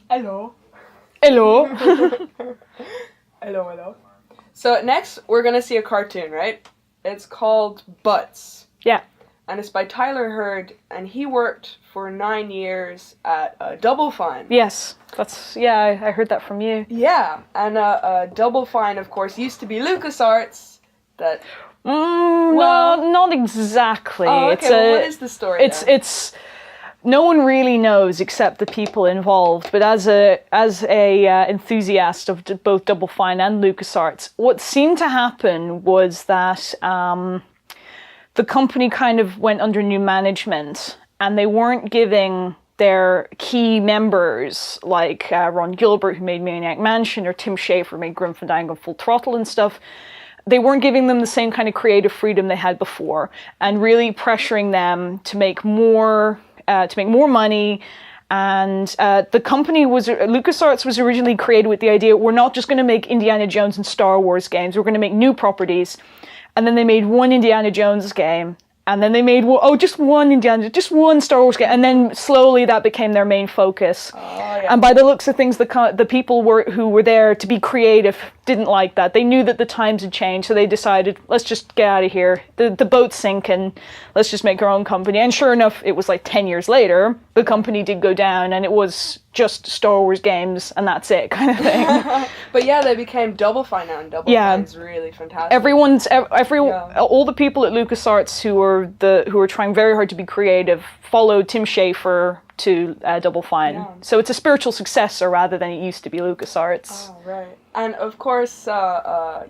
Hello. Hello. Hello. So next, we're gonna see a cartoon, right? It's called Butts. Yeah. And it's by Tyler Hurd, and he worked for 9 years at Double Fine. Yes, I heard that from you. Yeah, and Double Fine, of course, used to be LucasArts. That. No, not exactly. Oh, okay. What is the story? It's no one really knows except the people involved. But as a enthusiast of both Double Fine and LucasArts, what seemed to happen was that the company kind of went under new management, and they weren't giving their key members, like Ron Gilbert, who made Maniac Mansion, or Tim Schafer, who made Grim Fandango Full Throttle and stuff, they weren't giving them the same kind of creative freedom they had before, and really pressuring them to make more money. And the company LucasArts was originally created with the idea, we're not just going to make Indiana Jones and Star Wars games, we're going to make new properties. And then they made one Indiana Jones game, and then they made just one Star Wars game, and then slowly that became their main focus. Oh, yeah. And by the looks of things, the people who were there to be creative didn't like that. They knew that the times had changed, so they decided, let's just get out of here. The boat's sinking, let's just make our own company. And sure enough, it was like 10 years later, the company did go down, and it was just Star Wars games, and that's it, kind of thing. But yeah, they became Double Fine now, and Double Fine's really fantastic. All the people at LucasArts who were trying very hard to be creative followed Tim Schafer to Double Fine. Yeah. So it's a spiritual successor rather than it used to be LucasArts. Oh, right. And of course,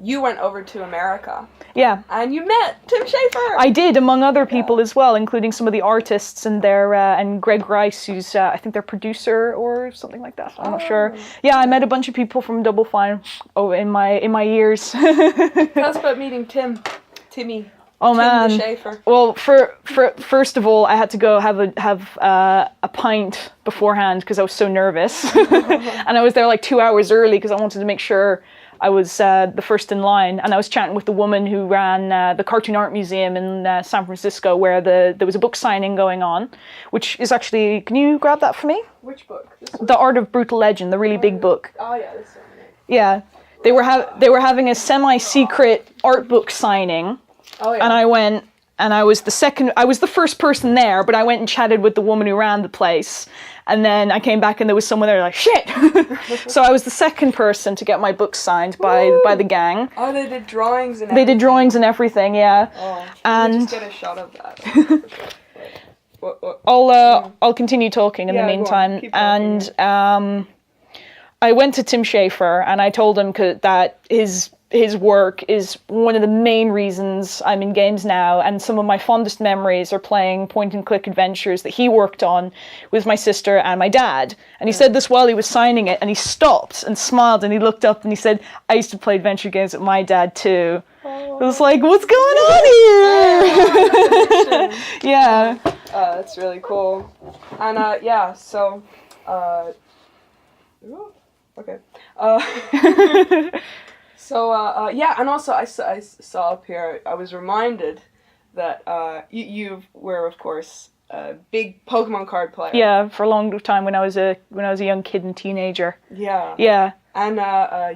you went over to America. Yeah. And you met Tim Schafer. I did, among other people as well, including some of the artists and and Greg Rice, who's I think their producer or something like that. I'm not sure. Yeah, I met a bunch of people from Double Fine in my years. Tell us about meeting Timmy. Oh, man. Tim Schafer. Well, first of all, I had to go have a pint beforehand because I was so nervous, and I was there like 2 hours early because I wanted to make sure I was the first in line. And I was chatting with the woman who ran the Cartoon Art Museum in San Francisco, where there was a book signing going on, which is actually. Can you grab that for me? Which book? The Art of Brutal Legend, the really big book. Oh yeah, this one. Yeah, they were having a semi-secret art book signing. Oh, yeah. And I went, and I was the first person there, but I went and chatted with the woman who ran the place. And then I came back and there was someone there like, shit! So I was the second person to get my book signed by the gang. Oh, they did drawings and everything. They did drawings and everything, yeah. Oh, and just get a shot of that. I'll continue talking in the meantime. And I went to Tim Schafer and I told him that his work is one of the main reasons I'm in games now, and some of my fondest memories are playing point-and-click adventures that he worked on with my sister and my dad. And he said this while he was signing it, and he stopped and smiled and he looked up and he said, I used to play adventure games with my dad too. Oh. I was like, what's going on here? Yeah. That's really cool. And so okay. So, and also I saw up here, I was reminded that you were, of course, a big Pokemon card player. Yeah, for a long time when I was a young kid and teenager. Yeah. Yeah. And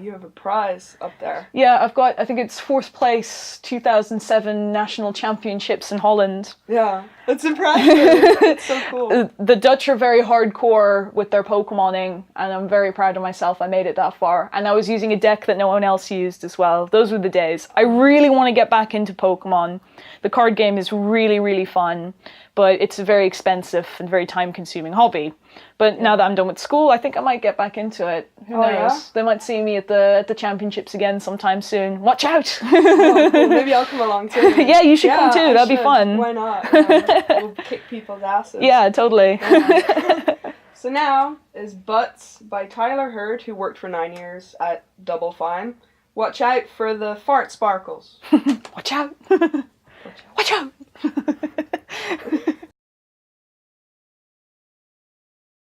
you have a prize up there. Yeah, I think it's 4th place 2007 National Championships in Holland. Yeah, that's impressive. It's so cool. The Dutch are very hardcore with their Pokemoning, and I'm very proud of myself. I made it that far. And I was using a deck that no one else used as well. Those were the days. I really want to get back into Pokemon. The card game is really, really fun, but it's a very expensive and very time-consuming hobby. But now that I'm done with school, I think I might get back into it. Who knows? Yeah? They might see me at the championships again sometime soon. Watch out! Oh, cool. Maybe I'll come along too. Yeah, you should come too. That'd be fun. Why not? We'll kick people's asses. Yeah, totally. Yeah. So now is Butts by Tyler Hurd, who worked for 9 years at Double Fine. Watch out for the fart sparkles. Watch out! Watch out!